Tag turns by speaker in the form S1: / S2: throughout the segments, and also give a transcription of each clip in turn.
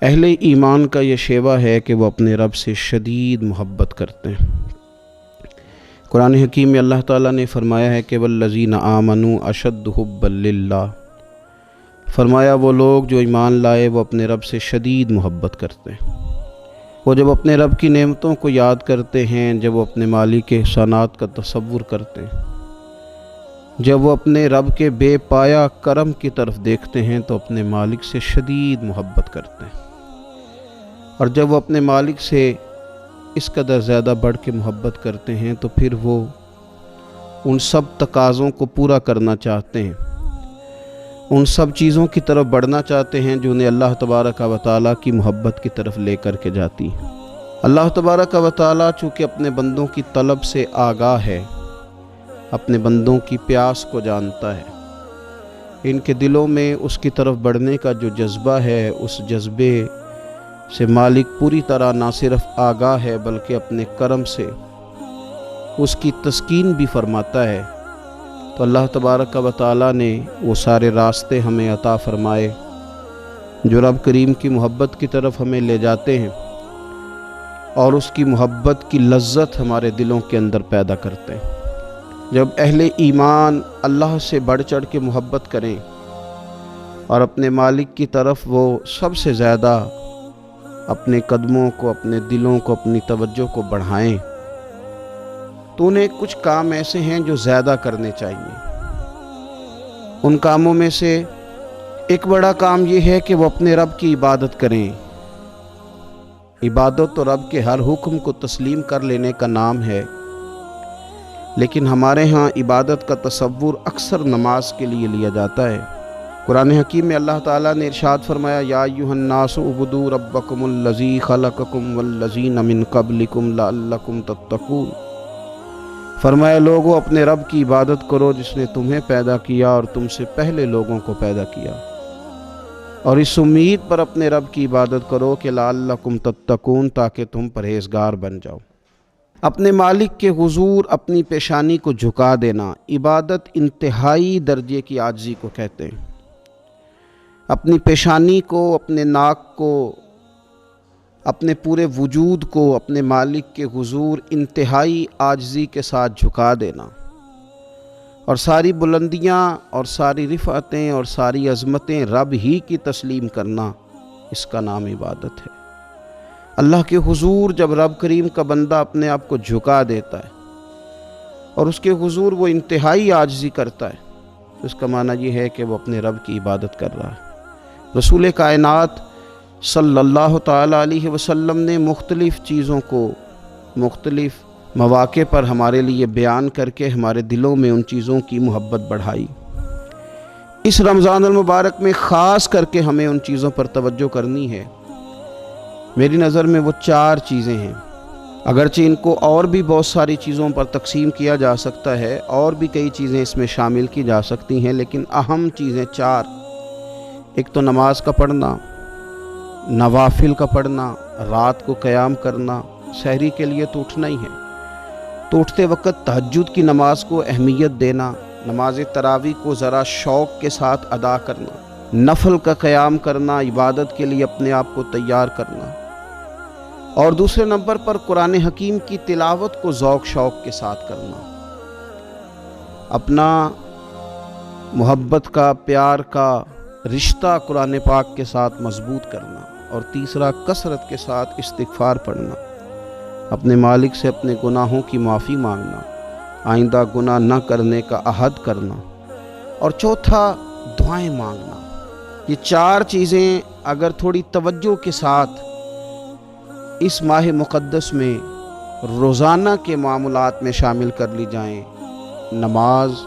S1: اہل ایمان کا یہ شیوہ ہے کہ وہ اپنے رب سے شدید محبت کرتے ہیں۔ قرآن حکیم میں اللہ تعالیٰ نے فرمایا ہے کہ والذین آمنوا اشد حبا للہ، فرمایا وہ لوگ جو ایمان لائے وہ اپنے رب سے شدید محبت کرتے ہیں۔ وہ جب اپنے رب کی نعمتوں کو یاد کرتے ہیں، جب وہ اپنے مالک کے احسانات کا تصور کرتے ہیں، جب وہ اپنے رب کے بے پایا کرم کی طرف دیکھتے ہیں تو اپنے مالک سے شدید محبت کرتے ہیں، اور جب وہ اپنے مالک سے اس قدر زیادہ بڑھ کے محبت کرتے ہیں تو پھر وہ ان سب تقاضوں کو پورا کرنا چاہتے ہیں، ان سب چیزوں کی طرف بڑھنا چاہتے ہیں جو انہیں اللہ تبارک و تعالیٰ کی محبت کی طرف لے کر کے جاتی ہیں۔ اللہ تبارک و تعالیٰ چونکہ اپنے بندوں کی طلب سے آگاہ ہے، اپنے بندوں کی پیاس کو جانتا ہے، ان کے دلوں میں اس کی طرف بڑھنے کا جو جذبہ ہے، اس جذبے سے مالک پوری طرح نہ صرف آگاہ ہے بلکہ اپنے کرم سے اس کی تسکین بھی فرماتا ہے۔ تو اللہ تبارک و تعالیٰ نے وہ سارے راستے ہمیں عطا فرمائے جو رب کریم کی محبت کی طرف ہمیں لے جاتے ہیں اور اس کی محبت کی لذت ہمارے دلوں کے اندر پیدا کرتے ہیں۔ جب اہل ایمان اللہ سے بڑھ چڑھ کے محبت کریں اور اپنے مالک کی طرف وہ سب سے زیادہ اپنے قدموں کو، اپنے دلوں کو، اپنی توجہ کو بڑھائیں تو انہیں کچھ کام ایسے ہیں جو زیادہ کرنے چاہیے۔ ان کاموں میں سے ایک بڑا کام یہ ہے کہ وہ اپنے رب کی عبادت کریں۔ عبادت تو رب کے ہر حکم کو تسلیم کر لینے کا نام ہے، لیکن ہمارے ہاں عبادت کا تصور اکثر نماز کے لیے لیا جاتا ہے۔ قرآن حکیم میں اللہ تعالیٰ نے ارشاد فرمایا یا ایھا الناس اعبدوا ربکم الذی خلقکم والذین من قبلکم لعلکم تتقون، فرمایا لوگو اپنے رب کی عبادت کرو جس نے تمہیں پیدا کیا اور تم سے پہلے لوگوں کو پیدا کیا، اور اس امید پر اپنے رب کی عبادت کرو کہ لعلکم تتقون، تاکہ تم پرہیزگار بن جاؤ۔ اپنے مالک کے حضور اپنی پیشانی کو جھکا دینا عبادت انتہائی درجے کی عاجزی کو کہتے ہیں۔ اپنی پیشانی کو، اپنے ناک کو، اپنے پورے وجود کو اپنے مالک کے حضور انتہائی عاجزی کے ساتھ جھکا دینا، اور ساری بلندیاں اور ساری رفعتیں اور ساری عظمتیں رب ہی کی تسلیم کرنا، اس کا نام عبادت ہے۔ اللہ کے حضور جب رب کریم کا بندہ اپنے آپ کو جھکا دیتا ہے اور اس کے حضور وہ انتہائی عاجزی کرتا ہے تو اس کا معنی یہ ہے کہ وہ اپنے رب کی عبادت کر رہا ہے۔ رسول کائنات صلی اللہ تعالیٰ علیہ وسلم نے مختلف چیزوں کو مختلف مواقع پر ہمارے لیے بیان کر کے ہمارے دلوں میں ان چیزوں کی محبت بڑھائی۔ اس رمضان المبارک میں خاص کر کے ہمیں ان چیزوں پر توجہ کرنی ہے۔ میری نظر میں وہ 4 چیزیں ہیں، اگرچہ ان کو اور بھی بہت ساری چیزوں پر تقسیم کیا جا سکتا ہے، اور بھی کئی چیزیں اس میں شامل کی جا سکتی ہیں، لیکن اہم چیزیں 4۔ ایک تو نماز کا پڑھنا، نوافل کا پڑھنا، رات کو قیام کرنا، سحری کے لیے تو اٹھنا ہی ہے، تو اٹھتے وقت تہجد کی نماز کو اہمیت دینا، نماز تراویح کو ذرا شوق کے ساتھ ادا کرنا، نفل کا قیام کرنا، عبادت کے لیے اپنے آپ کو تیار کرنا، اور دوسرے نمبر پر قرآن حکیم کی تلاوت کو ذوق شوق کے ساتھ کرنا، اپنا محبت کا، پیار کا رشتہ قرآن پاک کے ساتھ مضبوط کرنا، اور تیسرا کثرت کے ساتھ استغفار پڑھنا، اپنے مالک سے اپنے گناہوں کی معافی مانگنا، آئندہ گناہ نہ کرنے کا عہد کرنا، اور چوتھا دعائیں مانگنا۔ یہ 4 چیزیں اگر تھوڑی توجہ کے ساتھ اس ماہ مقدس میں روزانہ کے معاملات میں شامل کر لی جائیں، نماز،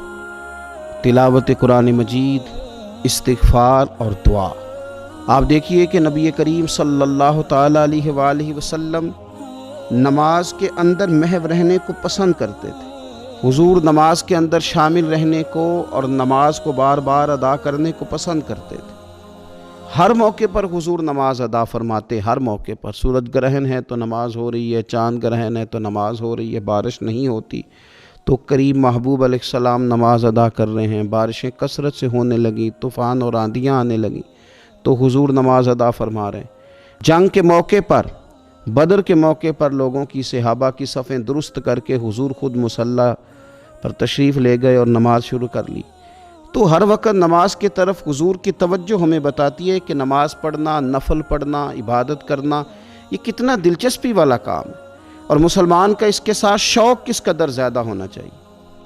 S1: تلاوت قرآن مجید، استغفار اور دعا، آپ دیکھیے کہ نبی کریم صلی اللہ تعالیٰ علیہ وآلہ وسلم نماز کے اندر محو رہنے کو پسند کرتے تھے۔ حضور نماز کے اندر شامل رہنے کو اور نماز کو بار بار ادا کرنے کو پسند کرتے تھے۔ ہر موقع پر حضور نماز ادا فرماتے، ہر موقع پر، سورج گرہن ہے تو نماز ہو رہی ہے، چاند گرہن ہے تو نماز ہو رہی ہے، بارش نہیں ہوتی تو کریم محبوب علیہ السلام نماز ادا کر رہے ہیں، بارشیں کثرت سے ہونے لگیں، طوفان اور آندیاں آنے لگیں تو حضور نماز ادا فرما رہے ہیں۔ جنگ کے موقع پر، بدر کے موقع پر لوگوں کی صحابہ کی صفیں درست کر کے حضور خود مصلی پر تشریف لے گئے اور نماز شروع کر لی۔ تو ہر وقت نماز کی طرف حضور کی توجہ ہمیں بتاتی ہے کہ نماز پڑھنا، نفل پڑھنا، عبادت کرنا یہ کتنا دلچسپی والا کام ہے، اور مسلمان کا اس کے ساتھ شوق کس قدر زیادہ ہونا چاہیے۔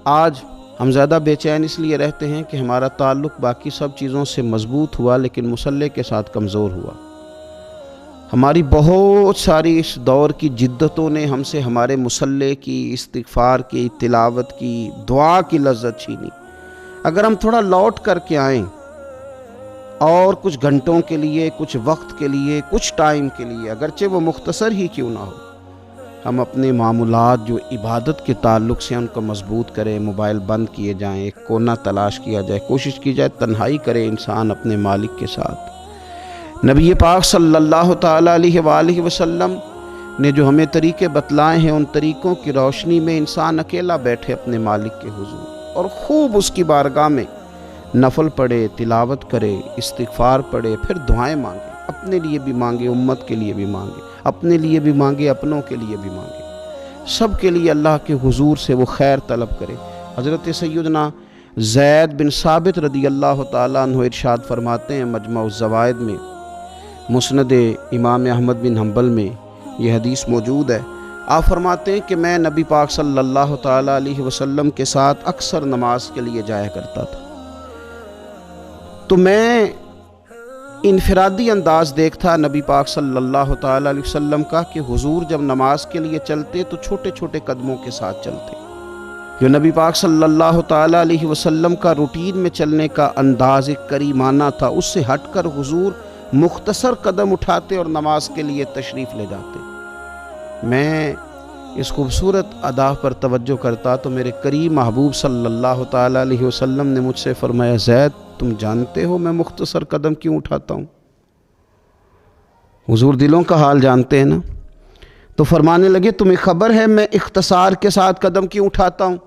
S1: آج ہم زیادہ بے چین اس لیے رہتے ہیں کہ ہمارا تعلق باقی سب چیزوں سے مضبوط ہوا لیکن مصلی کے ساتھ کمزور ہوا۔ ہماری بہت ساری اس دور کی جدتوں نے ہم سے ہمارے مصلی کی، استغفار کی، تلاوت کی، دعا کی لذت چھینی۔ اگر ہم تھوڑا لوٹ کر کے آئیں اور کچھ گھنٹوں کے لیے، کچھ وقت کے لیے، کچھ ٹائم کے لیے، اگرچہ وہ مختصر ہی کیوں نہ ہو، ہم اپنے معمولات جو عبادت کے تعلق سے ان کو مضبوط کریں، موبائل بند کیے جائیں، ایک کونا تلاش کیا جائے، کوشش کی جائے تنہائی کرے انسان اپنے مالک کے ساتھ۔ نبی پاک صلی اللہ تعالیٰ علیہ وآلہ وسلم نے جو ہمیں طریقے بتلائے ہیں، ان طریقوں کی روشنی میں انسان اکیلا بیٹھے اپنے مالک کے حضور اور خوب اس کی بارگاہ میں نفل پڑھے، تلاوت کرے، استغفار پڑھے، پھر دعائیں مانگے، اپنے لیے بھی مانگے، امت کے لیے بھی مانگے، اپنے لیے بھی مانگے، اپنوں کے لیے بھی مانگے، سب کے لیے اللہ کے حضور سے وہ خیر طلب کرے۔ حضرت سیدنا زید بن ثابت رضی اللہ تعالیٰ عنہ ارشاد فرماتے ہیں مجمع الزوائد میں، مسند امام احمد بن حنبل میں یہ حدیث موجود ہے۔ آپ فرماتے ہیں کہ میں نبی پاک صلی اللہ تعالیٰ علیہ وسلم کے ساتھ اکثر نماز کے لیے جایا کرتا تھا، تو میں انفرادی انداز دیکھتا نبی پاک صلی اللہ تعالیٰ علیہ وسلم کا کہ حضور جب نماز کے لیے چلتے تو چھوٹے چھوٹے قدموں کے ساتھ چلتے۔ جو نبی پاک صلی اللہ تعالیٰ علیہ وسلم کا روٹین میں چلنے کا انداز ایک کریمانہ تھا، اس سے ہٹ کر حضور مختصر قدم اٹھاتے اور نماز کے لیے تشریف لے جاتے۔ میں اس خوبصورت ادا پر توجہ کرتا تو میرے قریب محبوب صلی اللہ تعالیٰ علیہ وسلم نے مجھ سے فرمایا، زید تم جانتے ہو میں مختصر قدم کیوں اٹھاتا ہوں؟ حضور دلوں کا حال جانتے ہیں نا، تو فرمانے لگے تمہیں خبر ہے میں اختصار کے ساتھ قدم کیوں اٹھاتا ہوں؟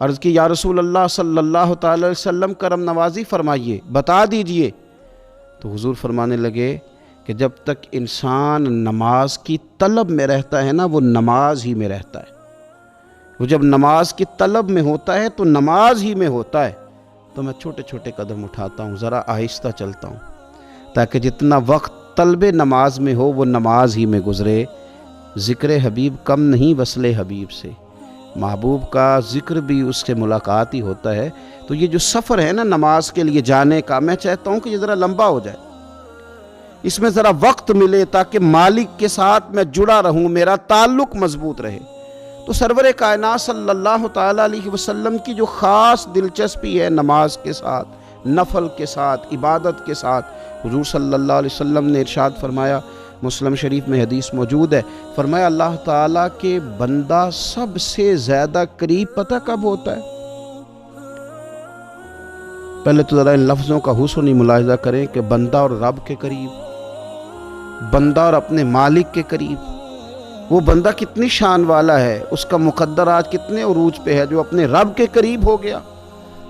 S1: عرض کی یا رسول اللہ صلی اللہ تعالیٰ علیہ وسلم کرم نوازی فرمائیے، بتا دیجئے۔ تو حضور فرمانے لگے کہ جب تک انسان نماز کی طلب میں رہتا ہے نا، وہ نماز ہی میں رہتا ہے۔ وہ جب نماز کی طلب میں ہوتا ہے تو نماز ہی میں ہوتا ہے۔ تو میں چھوٹے چھوٹے قدم اٹھاتا ہوں، ذرا آہستہ چلتا ہوں، تاکہ جتنا وقت طلب نماز میں ہو وہ نماز ہی میں گزرے۔ ذکر حبیب کم نہیں وصل حبیب سے، محبوب کا ذکر بھی اس سے ملاقات ہی ہوتا ہے۔ تو یہ جو سفر ہے نا نماز کے لیے جانے کا، میں چاہتا ہوں کہ یہ ذرا لمبا ہو جائے، اس میں ذرا وقت ملے تاکہ مالک کے ساتھ میں جڑا رہوں، میرا تعلق مضبوط رہے۔ تو سرور کائنات صلی اللہ تعالیٰ علیہ وسلم کی جو خاص دلچسپی ہے نماز کے ساتھ، نفل کے ساتھ، عبادت کے ساتھ، حضور صلی اللہ علیہ وسلم نے ارشاد فرمایا، مسلم شریف میں حدیث موجود ہے، فرمایا اللہ تعالیٰ کے بندہ سب سے زیادہ قریب پتہ کب ہوتا ہے؟ پہلے تو ذرا ان لفظوں کا حسن ملاحظہ کریں کہ بندہ اور رب کے قریب، بندہ اور اپنے مالک کے قریب۔ وہ بندہ کتنی شان والا ہے، اس کا مقدر آج کتنے عروج پہ ہے جو اپنے رب کے قریب ہو گیا۔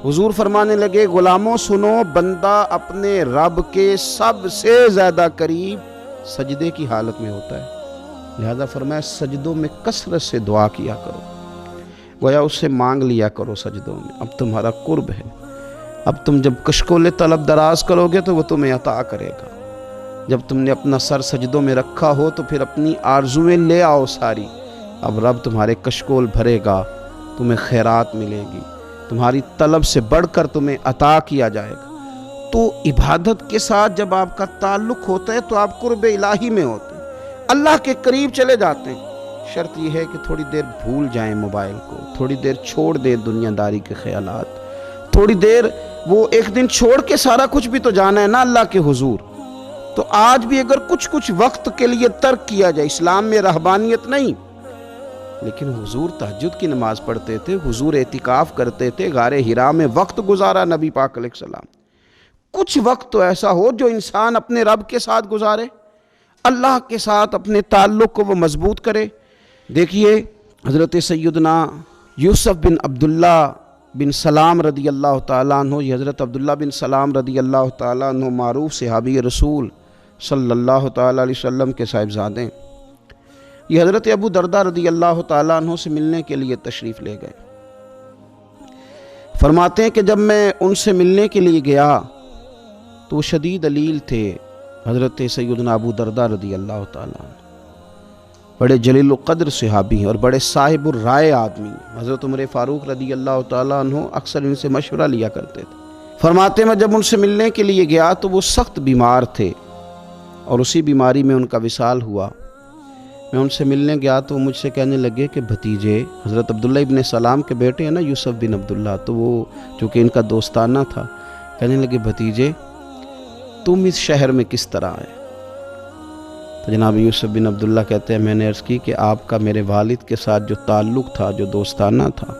S1: حضور فرمانے لگے غلاموں سنو، بندہ اپنے رب کے سب سے زیادہ قریب سجدے کی حالت میں ہوتا ہے، لہذا فرمایا سجدوں میں کثرت سے دعا کیا کرو، گویا اس سے مانگ لیا کرو سجدوں میں، اب تمہارا قرب ہے۔ اب تم جب کشکول طلب دراز کرو گے تو وہ تمہیں عطا کرے گا۔ جب تم نے اپنا سر سجدوں میں رکھا ہو تو پھر اپنی آرزویں لے آؤ ساری، اب رب تمہارے کشکول بھرے گا، تمہیں خیرات ملے گی، تمہاری طلب سے بڑھ کر تمہیں عطا کیا جائے گا۔ تو عبادت کے ساتھ جب آپ کا تعلق ہوتا ہے تو آپ قرب الہی میں ہوتے ہیں، اللہ کے قریب چلے جاتے ہیں۔ شرط یہ ہے کہ تھوڑی دیر بھول جائیں موبائل کو، تھوڑی دیر چھوڑ دیں دنیا داری کے خیالات، تھوڑی دیر وہ ایک دن چھوڑ کے سارا کچھ بھی تو جانا ہے نا اللہ کے حضور۔ تو آج بھی اگر کچھ وقت کے لیے ترک کیا جائے، اسلام میں رہبانیت نہیں، لیکن حضور تہجد کی نماز پڑھتے تھے، حضور اعتکاف کرتے تھے، غار حرا میں وقت گزارا نبی پاک علیہ السلام۔ کچھ وقت تو ایسا ہو جو انسان اپنے رب کے ساتھ گزارے، اللہ کے ساتھ اپنے تعلق کو وہ مضبوط کرے۔ دیکھیے حضرت سیدنا یوسف بن عبداللہ بن سلام رضی اللہ تعالیٰ عنہ، یہ حضرت عبداللہ بن سلام رضی اللہ تعالیٰ عنہ معروف صحابی رسول صلی اللہ تعالیٰ علیہ وسلم کے صاحبزادے، یہ حضرت ابو درداء رضی اللہ تعالیٰ عنہ سے ملنے کے لیے تشریف لے گئے۔ فرماتے ہیں کہ جب میں ان سے ملنے کے لیے گیا تو وہ شدید علیل تھے، حضرت سیدنا ابو درداء رضی اللہ تعالیٰ عنہ بڑے جلیل القدر صحابی ہیں اور بڑے صاحب الرائے آدمی۔ حضرت عمر فاروق رضی اللہ تعالیٰ عنہ اکثر ان سے مشورہ لیا کرتے تھے۔ فرماتے ہیں میں جب ان سے ملنے کے لیے گیا تو وہ سخت بیمار تھے اور اسی بیماری میں ان کا وصال ہوا۔ میں ان سے ملنے گیا تو وہ مجھ سے کہنے لگے کہ بھتیجے، حضرت عبداللہ ابن سلام کے بیٹے ہیں نا یوسف بن عبداللہ، تو وہ چونکہ ان کا دوستانہ تھا، کہنے لگے بھتیجے تم اس شہر میں کس طرح آئے؟ تو جناب یوسف بن عبداللہ کہتے ہیں میں نے عرض کی کہ آپ کا میرے والد کے ساتھ جو تعلق تھا، جو دوستانہ تھا،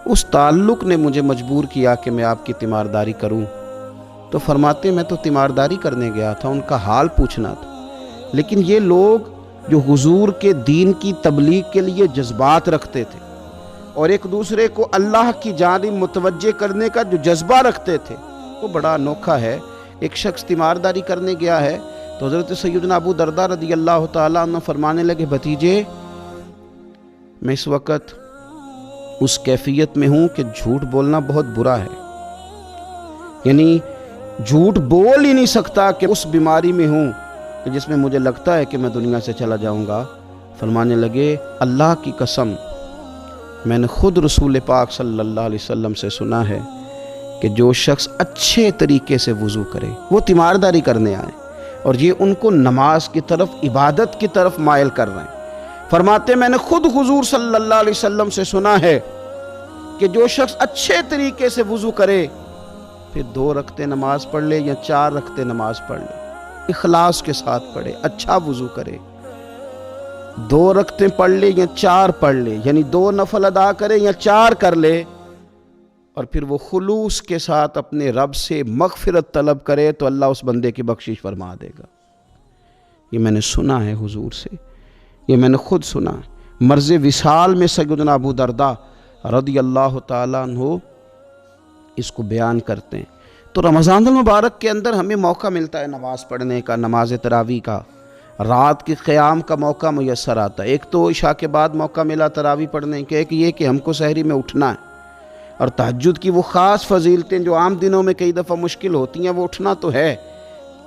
S1: اس تعلق نے مجھے مجبور کیا کہ میں آپ کی تیمارداری کروں۔ تو فرماتے میں تو تیمارداری کرنے گیا تھا، ان کا حال پوچھنا تھا، لیکن یہ لوگ جو حضور کے دین کی تبلیغ کے لیے جذبات رکھتے تھے اور ایک دوسرے کو اللہ کی جانب متوجہ کرنے کا جو جذبہ رکھتے تھے، وہ بڑا انوکھا ہے۔ ایک شخص تیمارداری کرنے گیا ہے تو حضرت سیدنا ابو درداء رضی اللہ تعالیٰ عنہ فرمانے لگے بھتیجے میں اس وقت اس کیفیت میں ہوں کہ جھوٹ بولنا بہت برا ہے، یعنی جھوٹ بول ہی نہیں سکتا کہ اس بیماری میں ہوں کہ جس میں مجھے لگتا ہے کہ میں دنیا سے چلا جاؤں گا۔ فرمانے لگے اللہ کی قسم میں نے خود رسول پاک صلی اللہ علیہ وسلم سے سنا ہے کہ جو شخص اچھے طریقے سے وضو کرے وہ تیمارداری کرنے آئے، اور یہ ان کو نماز کی طرف، عبادت کی طرف مائل کر رہے ہیں۔ فرماتے میں نے خود حضور صلی اللہ علیہ وسلم سے سنا ہے کہ جو شخص اچھے طریقے سے وضو کرے پھر 2 رکعتیں نماز پڑھ لے یا 4 رکعتیں نماز پڑھ لے، اخلاص کے ساتھ پڑھے، اچھا وضو کرے، 2 رکعتیں پڑھ لے یا 4 پڑھ لے، یعنی 2 نفل ادا کرے یا 4 کر لے، اور پھر وہ خلوص کے ساتھ اپنے رب سے مغفرت طلب کرے تو اللہ اس بندے کی بخشش فرما دے گا۔ یہ میں نے سنا ہے حضور سے، یہ میں نے خود سنا ہے۔ مرض وصال میں سیدنا ابو درداء رضی اللہ تعالیٰ عنہ اس کو بیان کرتے ہیں۔ تو رمضان المبارک کے اندر ہمیں موقع ملتا ہے نماز پڑھنے کا، نماز تراویح کا، رات کے قیام کا موقع میسر آتا ہے۔ ایک تو عشاء کے بعد موقع ملا تراویح پڑھنے کے، ایک یہ کہ ہم کو سحری میں اٹھنا ہے، اور تہجد کی وہ خاص فضیلتیں جو عام دنوں میں کئی دفعہ مشکل ہوتی ہیں، وہ اٹھنا تو ہے۔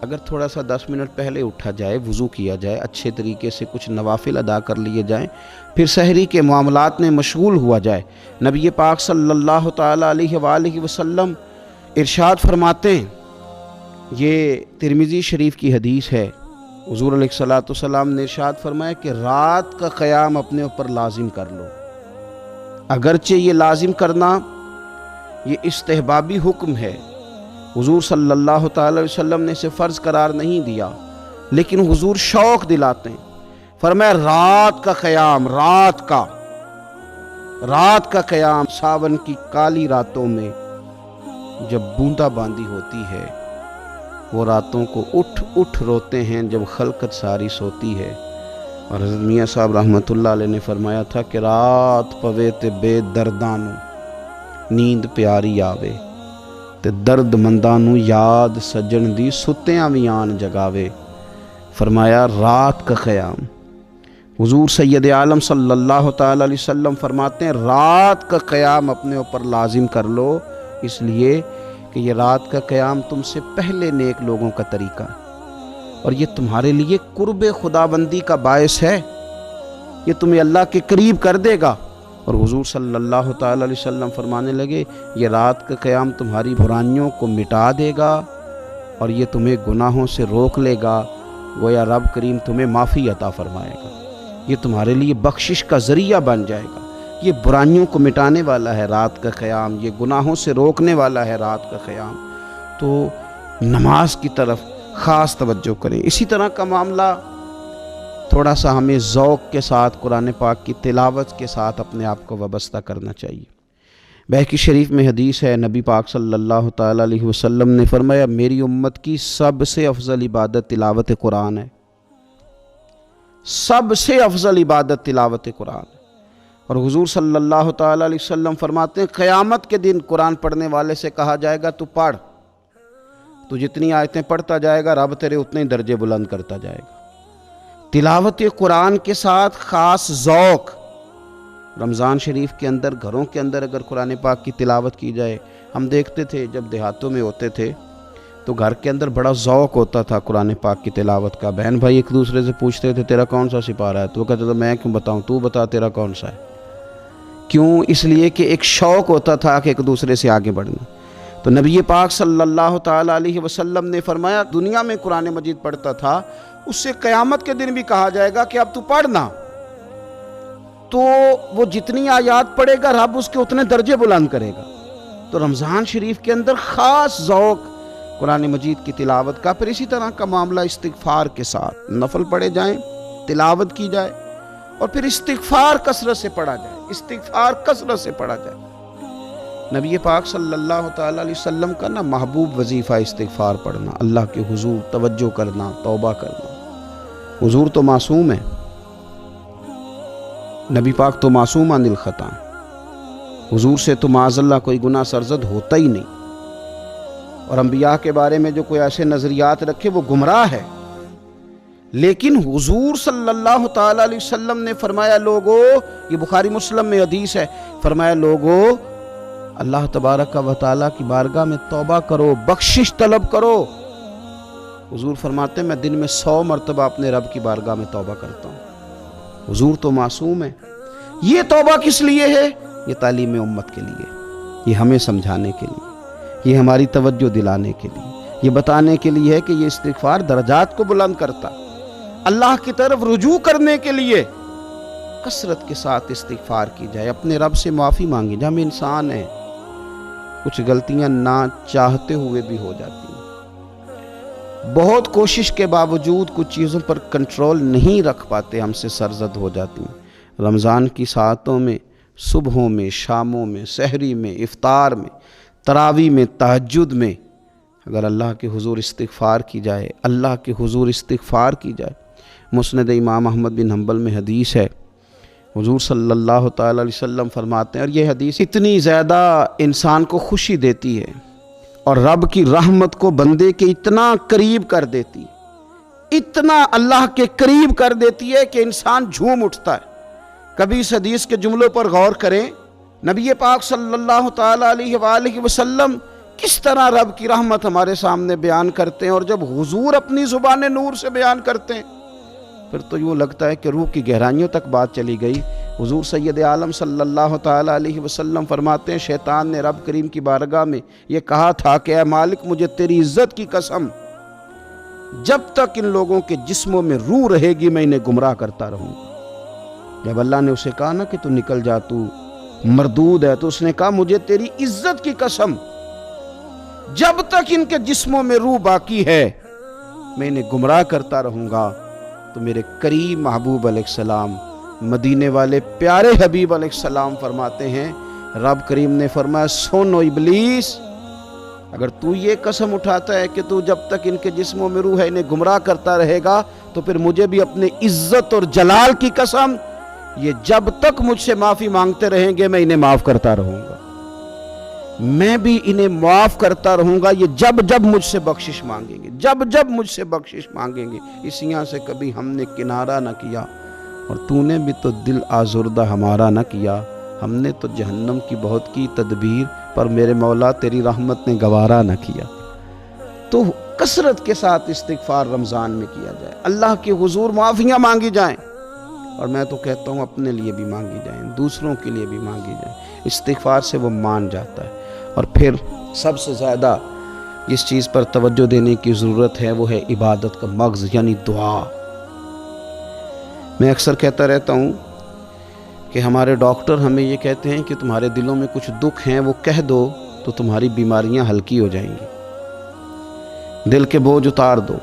S1: اگر تھوڑا سا 10 منٹ پہلے اٹھا جائے، وضو کیا جائے، اچھے طریقے سے کچھ نوافل ادا کر لیے جائیں، پھر سحری کے معاملات میں مشغول ہوا جائے۔ نبی پاک صلی اللہ تعالیٰ علیہ وآلہ وسلم ارشاد فرماتے ہیں، یہ ترمذی شریف کی حدیث ہے، حضور علیہ الصلوۃ والسلام نے ارشاد فرمایا کہ رات کا قیام اپنے اوپر لازم کر لو۔ اگرچہ یہ لازم کرنا یہ استحبابی حکم ہے، حضور صلی اللہ تعالی وسلم نے اسے فرض قرار نہیں دیا، لیکن حضور شوق دلاتے ہیں۔ فرمایا رات کا قیام، رات کا قیام، ساون کی کالی راتوں میں جب بوندا باندی ہوتی ہے، وہ راتوں کو اٹھ اٹھ روتے ہیں جب خلقت ساری سوتی ہے۔ اور حضرت میاں صاحب رحمۃ اللہ علیہ نے فرمایا تھا کہ رات پوے تے بے دردانو نیند پیاری آوے تے درد مندانو یاد سجن دی ستیاں وی آن جگاوے۔ فرمایا رات کا قیام، حضور سید عالم صلی اللہ تعالی علیہ وسلم فرماتے ہیں رات کا قیام اپنے اوپر لازم کر لو، اس لیے کہ یہ رات کا قیام تم سے پہلے نیک لوگوں کا طریقہ ہے، اور یہ تمہارے لیے قرب خداوندی کا باعث ہے، یہ تمہیں اللہ کے قریب کر دے گا۔ اور حضور صلی اللہ تعالی علیہ وسلم فرمانے لگے یہ رات کا قیام تمہاری برائیوں کو مٹا دے گا اور یہ تمہیں گناہوں سے روک لے گا، گویا رب کریم تمہیں معافی عطا فرمائے گا، یہ تمہارے لیے بخشش کا ذریعہ بن جائے گا۔ یہ برائیوں کو مٹانے والا ہے رات کا قیام، یہ گناہوں سے روکنے والا ہے رات کا قیام۔ تو نماز کی طرف خاص توجہ کریں۔ اسی طرح کا معاملہ تھوڑا سا ہمیں ذوق کے ساتھ قرآن پاک کی تلاوت کے ساتھ اپنے آپ کو وابستہ کرنا چاہیے۔ بہقی شریف میں حدیث ہے، نبی پاک صلی اللہ تعالی علیہ وسلم نے فرمایا میری امت کی سب سے افضل عبادت تلاوت قرآن ہے، سب سے افضل عبادت تلاوت قرآن ہے۔ اور حضور صلی اللہ تعالی علیہ وسلم فرماتے ہیں قیامت کے دن قرآن پڑھنے والے سے کہا جائے گا تو پڑھ، تو جتنی آیتیں پڑھتا جائے گا رب تیرے اتنے ہی درجے بلند کرتا جائے گا۔ تلاوت قرآن کے ساتھ خاص ذوق، رمضان شریف کے اندر گھروں کے اندر اگر قرآن پاک کی تلاوت کی جائے، ہم دیکھتے تھے جب دیہاتوں میں ہوتے تھے تو گھر کے اندر بڑا ذوق ہوتا تھا قرآن پاک کی تلاوت کا۔ بہن بھائی ایک دوسرے سے پوچھتے تھے تیرا کون سا سپارہ ہے، تو وہ کہتے تھے میں کیوں بتاؤں، تو بتا تیرا کون سا ہے۔ کیوں؟ اس لیے کہ ایک شوق ہوتا تھا کہ ایک دوسرے سے آگے بڑھنا۔ تو نبی پاک صلی اللہ تعالیٰ علیہ وسلم نے فرمایا دنیا میں قرآن مجید پڑھتا تھا، اس سے قیامت کے دن بھی کہا جائے گا کہ اب تو پڑھنا، تو وہ جتنی آیات پڑھے گا رب اس کے اتنے درجے بلند کرے گا۔ تو رمضان شریف کے اندر خاص ذوق قرآن مجید کی تلاوت کا۔ پھر اسی طرح کا معاملہ استغفار کے ساتھ، نفل پڑھے جائیں، تلاوت کی جائے، اور پھر استغفار کثرت سے پڑھا جائے، استغفار کثرت سے پڑھا جائے۔ نبی پاک صلی اللہ تعالیٰ علیہ وسلم کا نا محبوب وظیفہ استغفار پڑھنا، اللہ کے حضور توجہ کرنا، توبہ کرنا۔ حضور تو معصوم ہے، نبی پاک تو معصوم عن الخطا، حضور سے تو معاذ اللہ کوئی گناہ سرزد ہوتا ہی نہیں۔ اور انبیاء کے بارے میں جو کوئی ایسے نظریات رکھے وہ گمراہ ہے، لیکن حضور صلی اللہ تعالیٰ علیہ وسلم نے فرمایا لوگو، یہ بخاری مسلم میں حدیث ہے، فرمایا لوگو اللہ تبارک و تعالیٰ کی بارگاہ میں توبہ کرو، بخشش طلب کرو۔ حضور فرماتے ہیں میں دن میں 100 مرتبہ اپنے رب کی بارگاہ میں توبہ کرتا ہوں۔ حضور تو معصوم ہے۔ یہ توبہ کس لیے ہے؟ یہ تعلیم امت کے لیے، یہ ہمیں سمجھانے کے لیے، یہ ہماری توجہ دلانے کے لیے، یہ بتانے کے لیے ہے کہ یہ استغفار درجات کو بلند کرتا، اللہ کی طرف رجوع کرنے کے لیے کثرت کے ساتھ استغفار کی جائے، اپنے رب سے معافی مانگی جائے۔ ہم انسان ہیں، کچھ غلطیاں نہ چاہتے ہوئے بھی ہو جاتی ہیں، بہت کوشش کے باوجود کچھ چیزوں پر کنٹرول نہیں رکھ پاتے، ہم سے سرزد ہو جاتی ہیں۔ رمضان کی ساعتوں میں، صبحوں میں، شاموں میں، سحری میں، افطار میں، تراویح میں، تہجد میں اگر اللہ کے حضور استغفار کی جائے، اللہ کے حضور استغفار کی جائے۔ مسند امام احمد بن حنبل میں حدیث ہے، حضور صلی اللہ تعالیٰ علیہ وسلم فرماتے ہیں، اور یہ حدیث اتنی زیادہ انسان کو خوشی دیتی ہے اور رب کی رحمت کو بندے کے اتنا قریب کر دیتی ہے، اتنا اللہ کے قریب کر دیتی ہے کہ انسان جھوم اٹھتا ہے۔ کبھی اس حدیث کے جملوں پر غور کریں، نبی پاک صلی اللہ تعالیٰ علیہ وآلہ وسلم کس طرح رب کی رحمت ہمارے سامنے بیان کرتے ہیں، اور جب حضور اپنی زبان نور سے بیان کرتے ہیں پھر تو یوں لگتا ہے کہ روح کی گہرائیوں تک بات چلی گئی۔ حضور سید عالم صلی اللہ تعالیٰ علیہ وسلم فرماتے ہیں شیطان نے رب کریم کی بارگاہ میں یہ کہا تھا کہ اے مالک مجھے تیری عزت کی قسم، جب تک ان لوگوں کے جسموں میں روح رہے گی میں انہیں گمراہ کرتا رہوں گا۔ جب اللہ نے اسے کہا نا کہ تو نکل جا، تو مردود ہے، تو اس نے کہا مجھے تیری عزت کی قسم، جب تک ان کے جسموں میں روح باقی ہے میں انہیں گمراہ کرتا رہوں گا۔ تو میرے کریم محبوب علیہ السلام، مدینے والے پیارے حبیب علیہ السلام فرماتے ہیں، رب کریم نے فرمایا سن و ابلیس، اگر تو یہ قسم اٹھاتا ہے کہ تو جب تک ان کے جسموں میں روح ہے انہیں گمراہ کرتا رہے گا، تو پھر مجھے بھی اپنے عزت اور جلال کی قسم، یہ جب تک مجھ سے معافی مانگتے رہیں گے میں انہیں معاف کرتا رہوں گا، میں بھی انہیں معاف کرتا رہوں گا، یہ جب جب مجھ سے بخشش مانگیں گے، جب جب مجھ سے بخشش مانگیں گے۔ اس یہاں سے کبھی ہم نے کنارہ نہ کیا، اور تو نے بھی تو دل آزردہ ہمارا نہ کیا، ہم نے تو جہنم کی بہت کی تدبیر، پر میرے مولا تیری رحمت نے گوارا نہ کیا۔ تو کثرت کے ساتھ استغفار رمضان میں کیا جائے، اللہ کے حضور معافیاں مانگی جائیں، اور میں تو کہتا ہوں اپنے لیے بھی مانگی جائیں، دوسروں کے لیے بھی مانگی جائیں۔ استغفار سے وہ مان جاتا ہے۔ اور پھر سب سے زیادہ جس چیز پر توجہ دینے کی ضرورت ہے وہ ہے عبادت کا مغز، یعنی دعا۔ میں اکثر کہتا رہتا ہوں کہ ہمارے ڈاکٹر ہمیں یہ کہتے ہیں کہ تمہارے دلوں میں کچھ دکھ ہیں وہ کہہ دو تو تمہاری بیماریاں ہلکی ہو جائیں گی، دل کے بوجھ اتار دو،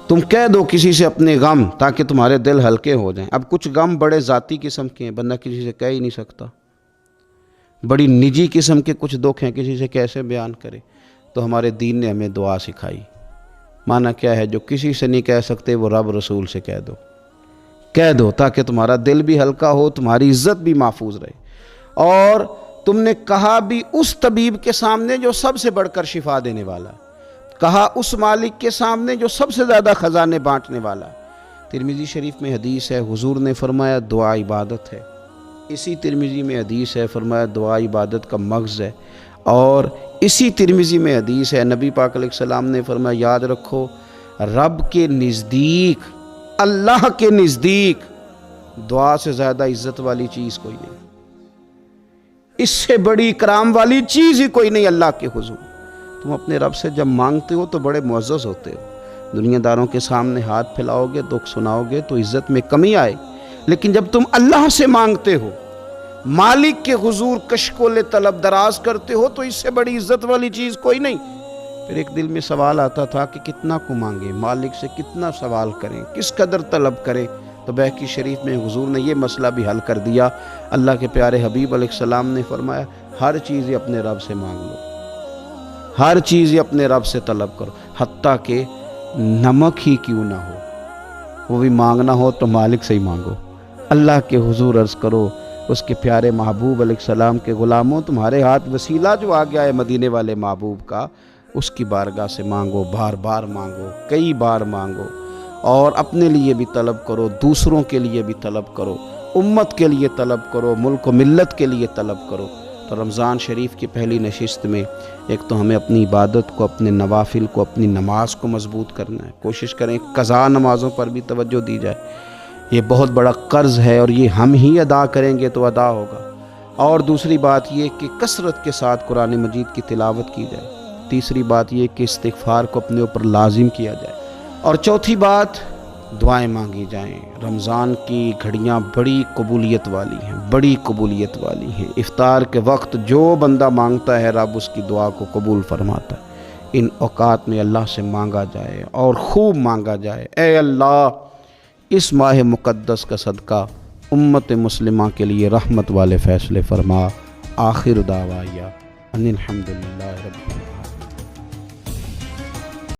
S1: تم کہہ دو کسی سے اپنے غم تاکہ تمہارے دل ہلکے ہو جائیں۔ اب کچھ غم بڑے ذاتی قسم کے ہیں، بندہ کسی سے کہہ ہی نہیں سکتا، بڑی نجی قسم کے کچھ دکھ ہیں، کسی سے کیسے بیان کرے، تو ہمارے دین نے ہمیں دعا سکھائی۔ معنی کیا ہے؟ جو کسی سے نہیں کہہ سکتے وہ رب رسول سے کہہ دو تاکہ تمہارا دل بھی ہلکا ہو، تمہاری عزت بھی محفوظ رہے۔ اور تم نے کہا بھی اس طبیب کے سامنے جو سب سے بڑھ کر شفا دینے والا، کہا اس مالک کے سامنے جو سب سے زیادہ خزانے بانٹنے والا۔ ترمذی شریف میں حدیث ہے، حضور نے فرمایا دعا عبادت ہے۔ اسی ترمذی میں حدیث ہے، فرمایا دعا عبادت کا مغز ہے۔ اور اسی ترمذی میں حدیث ہے، نبی پاک علیہ السلام نے فرمایا یاد رکھو، رب کے نزدیک، اللہ کے نزدیک دعا سے زیادہ عزت والی چیز کوئی نہیں، اس سے بڑی اکرام والی چیز ہی کوئی نہیں اللہ کے حضور۔ تم اپنے رب سے جب مانگتے ہو تو بڑے معزز ہوتے ہو، دنیا داروں کے سامنے ہاتھ پھیلاؤ گے، دکھ سناؤ گے تو عزت میں کمی آئے، لیکن جب تم اللہ سے مانگتے ہو، مالک کے حضور کشکول طلب دراز کرتے ہو، تو اس سے بڑی عزت والی چیز کوئی نہیں۔ پھر ایک دل میں سوال آتا تھا کہ کتنا کو مانگے، مالک سے کتنا سوال کریں، کس قدر طلب کریں؟ تو بہقی شریف میں حضور نے یہ مسئلہ بھی حل کر دیا۔ اللہ کے پیارے حبیب علیہ السلام نے فرمایا ہر چیز ہی اپنے رب سے مانگ لو، ہر چیز ہی اپنے رب سے طلب کرو، حتیٰ کہ نمک ہی کیوں نہ ہو، وہ بھی مانگنا ہو تو مالک سے ہی مانگو۔ اللہ کے حضور عرض کرو، اس کے پیارے محبوب علیہ السلام کے غلاموں، تمہارے ہاتھ وسیلہ جو آ گیا ہے مدینے والے محبوب کا، اس کی بارگاہ سے مانگو، بار بار مانگو، کئی بار مانگو، اور اپنے لیے بھی طلب کرو، دوسروں کے لیے بھی طلب کرو، امت کے لیے طلب کرو، ملک و ملت کے لیے طلب کرو۔ تو رمضان شریف کی پہلی نشست میں ایک تو ہمیں اپنی عبادت کو، اپنے نوافل کو، اپنی نماز کو مضبوط کرنا ہے، کوشش کریں قضا نمازوں پر بھی توجہ دی جائے، یہ بہت بڑا قرض ہے اور یہ ہم ہی ادا کریں گے تو ادا ہوگا۔ اور دوسری بات یہ کہ کثرت کے ساتھ قرآن مجید کی تلاوت کی جائے۔ تیسری بات یہ کہ استغفار کو اپنے اوپر لازم کیا جائے۔ اور چوتھی بات، دعائیں مانگی جائیں۔ رمضان کی گھڑیاں بڑی قبولیت والی ہیں، بڑی قبولیت والی ہیں۔ افطار کے وقت جو بندہ مانگتا ہے رب اس کی دعا کو قبول فرماتا ہے۔ ان اوقات میں اللہ سے مانگا جائے اور خوب مانگا جائے، اے اللہ اس ماہ مقدس کا صدقہ امت مسلمہ کے لیے رحمت والے فیصلے فرما۔ آخر دعوایا ان الحمدللہ رب العالمین۔